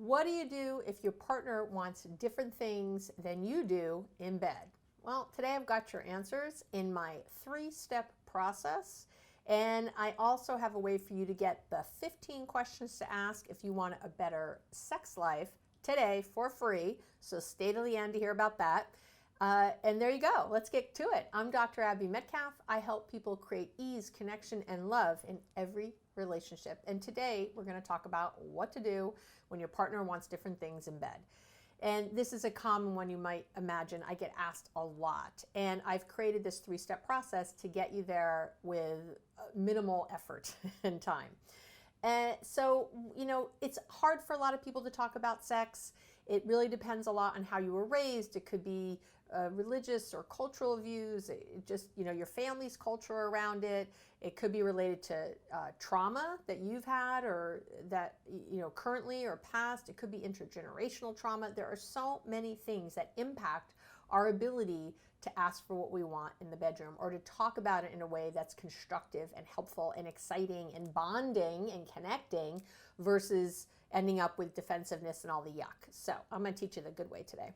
What do you do if your partner wants different things than you do in bed? Well, today I've got your answers in my 3-step process. And I also have a way for you to get the 15 questions to ask if you want a better sex life today for free. So stay till the end to hear about that. And there you go. Let's get to it. I'm Dr. Abby Medcalf. I help people create ease, connection, and love in every relationship. And today we're going to talk about what to do when your partner wants different things in bed. And this is a common one you might imagine. I get asked a lot. And I've created this 3-step process to get you there with minimal effort and time. So, it's hard for a lot of people to talk about sex. It really depends a lot on how you were raised. It could be religious or cultural views, your family's culture around it. It could be related to trauma that you've had or that, currently or past. It could be intergenerational trauma. There are so many things that impact our ability to ask for what we want in the bedroom or to talk about it in a way that's constructive and helpful and exciting and bonding and connecting versus ending up with defensiveness and all the yuck. So I'm going to teach you the good way today.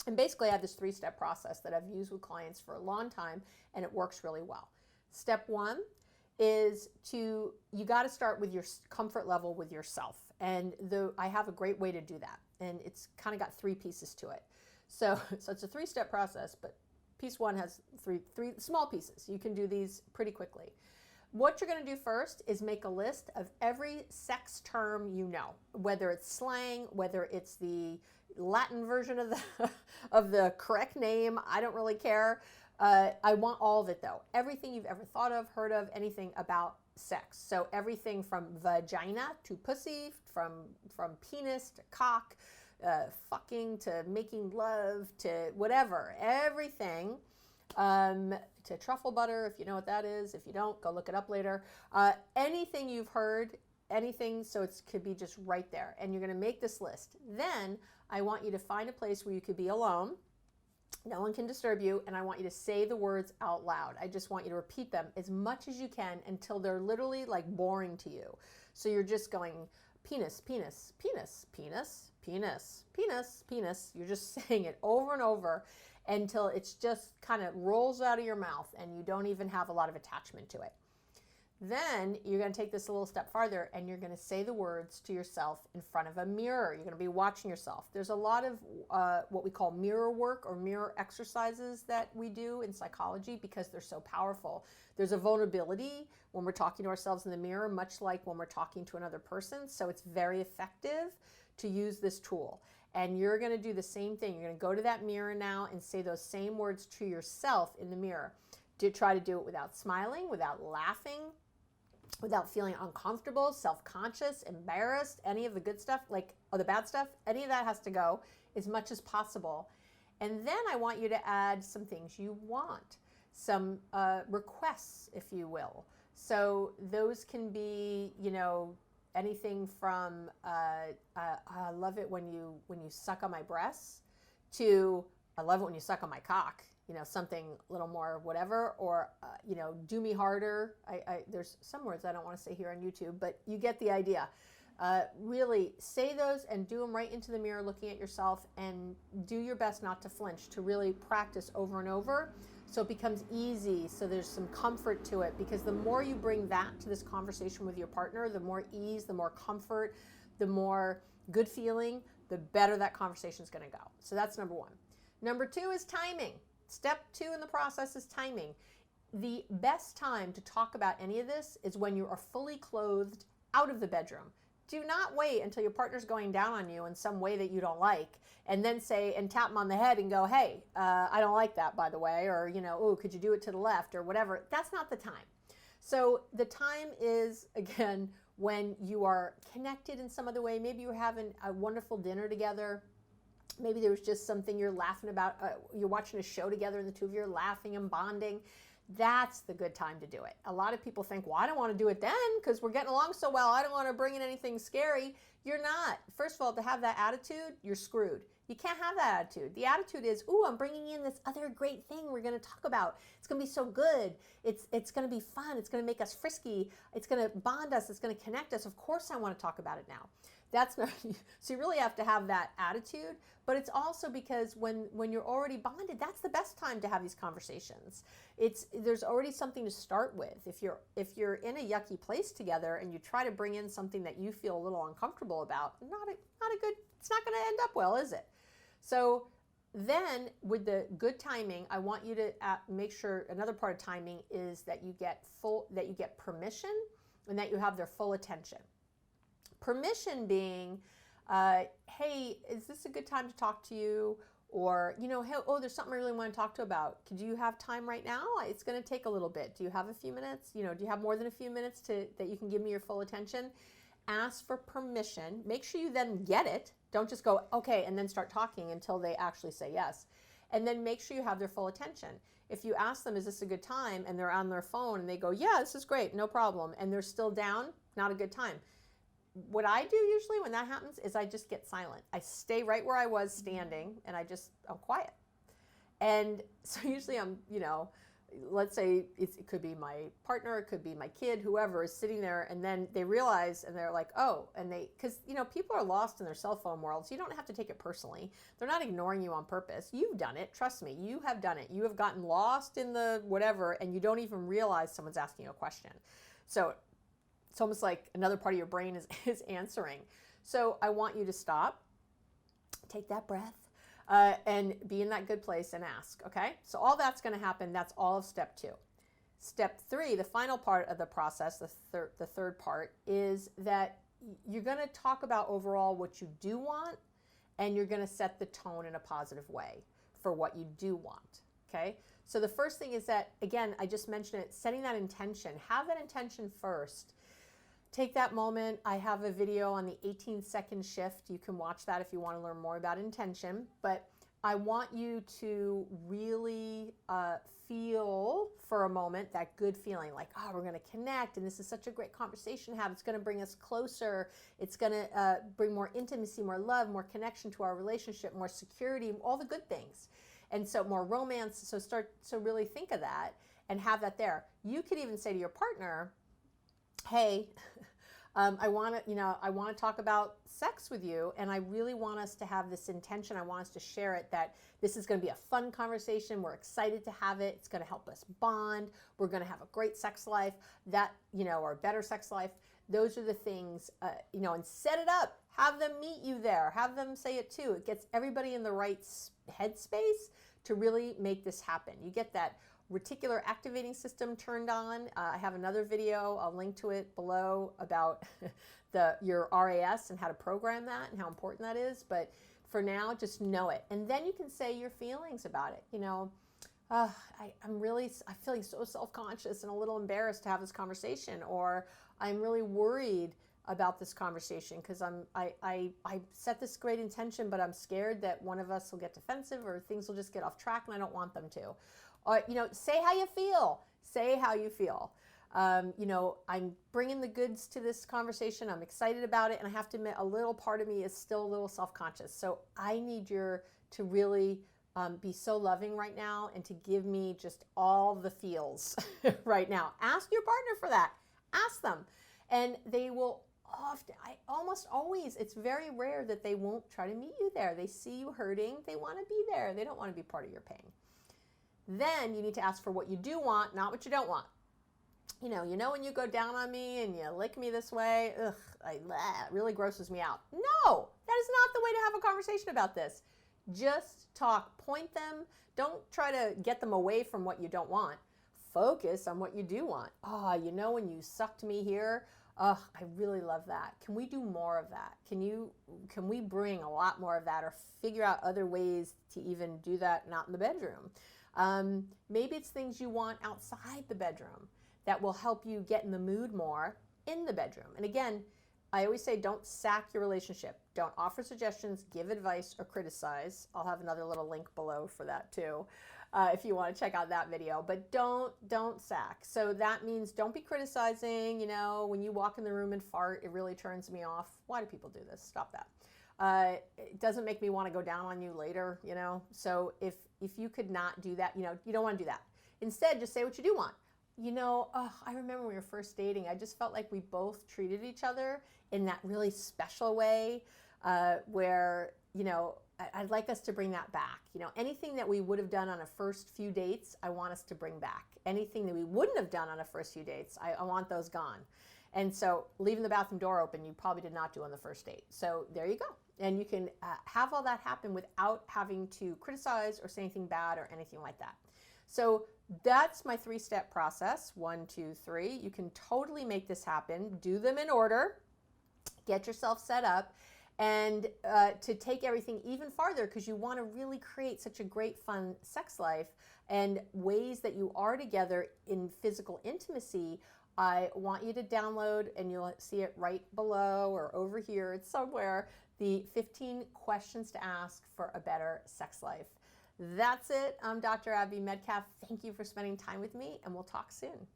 And basically I have this 3-step process that I've used with clients for a long time and it works really well. Step 1 is you got to start with your comfort level with yourself. And I have a great way to do that. And it's kind of got 3 pieces to it. So it's a 3-step process, but piece 1 has three small pieces. You can do these pretty quickly. What you're going to do first is make a list of every sex term you know, whether it's slang, whether it's the Latin version of the correct name. I don't really care. I want all of it though. Everything you've ever thought of, heard of, anything about sex. So everything from vagina to pussy, from penis to cock, fucking to making love to whatever, everything. To truffle butter, if you know what that is. If you don't, go look it up later. Anything you've heard, anything, so it could be just right there. And you're going to make this list. Then I want you to find a place where you could be alone. No one can disturb you, and I want you to say the words out loud. I just want you to repeat them as much as you can until they're literally like boring to you. So you're just going penis, penis, penis, penis, penis, penis, penis. You're just saying it over and over until it's just kind of rolls out of your mouth and you don't even have a lot of attachment to it. Then you're going to take this a little step farther and you're going to say the words to yourself in front of a mirror. You're going to be watching yourself. There's a lot of what we call mirror work or mirror exercises that we do in psychology because they're so powerful. There's a vulnerability when we're talking to ourselves in the mirror, much like when we're talking to another person. So it's very effective to use this tool. And you're going to do the same thing. You're going to go to that mirror now and say those same words to yourself in the mirror. Try to do it without smiling, without laughing, without feeling uncomfortable, self-conscious, embarrassed, any of the good stuff, or the bad stuff, any of that has to go as much as possible. And then I want you to add some things you want, some requests, if you will. So those can be, anything from I love it when you suck on my breasts to I love it when you suck on my cock. Something a little more whatever, or, do me harder. There's some words I don't want to say here on YouTube, but you get the idea. Really say those and do them right into the mirror looking at yourself and do your best not to flinch, to really practice over and over so it becomes easy, so there's some comfort to it, because the more you bring that to this conversation with your partner, the more ease, the more comfort, the more good feeling, the better that conversation is going to go. So that's number 1. Number 2 is timing. Step 2 in the process is timing. The best time to talk about any of this is when you are fully clothed out of the bedroom. Do not wait until your partner's going down on you in some way that you don't like and then say and tap them on the head and go, hey, I don't like that, by the way, or, oh, could you do it to the left or whatever. That's not the time. So the time is, again, when you are connected in some other way. Maybe you're having a wonderful dinner together. Maybe there was just something you're laughing about. You're watching a show together and the two of you are laughing and bonding. That's the good time to do it. A lot of people think, well, I don't want to do it then because we're getting along so well. I don't want to bring in anything scary. You're not. First of all, to have that attitude, you're screwed. You can't have that attitude. The attitude is, ooh, I'm bringing in this other great thing we're going to talk about. It's going to be so good. It's going to be fun. It's going to make us frisky. It's going to bond us. It's going to connect us. Of course I want to talk about it now. That's not, so you really have to have that attitude, but it's also because when you're already bonded, that's the best time to have these conversations. There's already something to start with. If you're in a yucky place together and you try to bring in something that you feel a little uncomfortable about, it's not going to end up well, is it? So then with the good timing, I want you to make sure another part of timing is that you get permission and that you have their full attention. Permission being, hey, is this a good time to talk to you? Or, hey, oh, there's something I really want to talk to about. Do you have time right now? It's going to take a little bit. Do you have a few minutes? Do you have more than a few minutes that you can give me your full attention? Ask for permission. Make sure you then get it. Don't just go, okay, and then start talking until they actually say yes. And then make sure you have their full attention. If you ask them, is this a good time? And they're on their phone and they go, yeah, this is great, no problem. And they're still down, not a good time. What I do usually when that happens is I just get silent. I stay right where I was standing and I'm quiet. And so usually I'm, let's say it could be my partner, it could be my kid, whoever is sitting there, and then they realize and they're like, oh, and because people are lost in their cell phone world, so you don't have to take it personally. They're not ignoring you on purpose. You've done it. Trust me, you have done it. You have gotten lost in the whatever, and you don't even realize someone's asking you a question. So it's almost like another part of your brain is answering. So I want you to stop, take that breath, and be in that good place and ask, okay? So all that's going to happen. That's all of step 2. Step 3, the final part of the process, the third part, is that you're going to talk about overall what you do want, and you're going to set the tone in a positive way for what you do want, okay? So the first thing is that, again, I just mentioned it, setting that intention. Have that intention first. Take that moment. I have a video on the 18-second shift. You can watch that if you want to learn more about intention. But I want you to really feel for a moment that good feeling, like, oh, we're going to connect, and this is such a great conversation to have. It's going to bring us closer. It's going to bring more intimacy, more love, more connection to our relationship, more security, all the good things. And so more romance. So really think of that and have that there. You could even say to your partner, hey, I want to talk about sex with you, and I really want us to have this intention. I want us to share it, that this is going to be a fun conversation. We're excited to have it. It's going to help us bond. We're going to have a great sex life, or a better sex life. Those are the things, and set it up. Have them meet you there. Have them say it too. It gets everybody in the right headspace to really make this happen. You get that reticular activating system turned on. I have another video, I'll link to it below, about your RAS and how to program that and how important that is. But for now, just know it. And then you can say your feelings about it. I'm feeling so self-conscious and a little embarrassed to have this conversation, or I'm really worried about this conversation because I set this great intention, but I'm scared that one of us will get defensive or things will just get off track, and I don't want them to. Say how you feel. Say how you feel. I'm bringing the goods to this conversation. I'm excited about it. And I have to admit, a little part of me is still a little self-conscious. So I need to really be so loving right now and to give me just all the feels right now. Ask your partner for that. Ask them. And they will almost always, it's very rare that they won't try to meet you there. They see you hurting. They want to be there. They don't want to be part of your pain. Then you need to ask for what you do want, not what you don't want. When you go down on me and you lick me this way, it really grosses me out. No, that is not the way to have a conversation about this. Just talk, point them. Don't try to get them away from what you don't want. Focus on what you do want. When you sucked me here, I really love that. Can we do more of that? Can we bring a lot more of that, or figure out other ways to even do that not in the bedroom? Maybe it's things you want outside the bedroom that will help you get in the mood more in the bedroom. And again, I always say, don't sack your relationship. Don't offer suggestions, give advice, or criticize. I'll have another little link below for that too, if you want to check out that video. But don't sack. So that means don't be criticizing. When you walk in the room and fart, it really turns me off. Why do people do this? Stop that. It doesn't make me want to go down on you later, So if you could not do that, you don't want to do that. Instead, just say what you do want. I remember when we were first dating, I just felt like we both treated each other in that really special way where, I'd like us to bring that back. Anything that we would have done on a first few dates, I want us to bring back. Anything that we wouldn't have done on a first few dates, I want those gone. And so leaving the bathroom door open, you probably did not do on the first date. So there you go. And you can have all that happen without having to criticize or say anything bad or anything like that. So that's my 3-step process. 1, 2, 3. You can totally make this happen. Do them in order. Get yourself set up. And to take everything even farther, because you want to really create such a great, fun sex life and ways that you are together in physical intimacy, I want you to download, and you'll see it right below or over here, it's somewhere, the 15 questions to ask for a better sex life. That's it. I'm Dr. Abby Medcalf. Thank you for spending time with me, and we'll talk soon.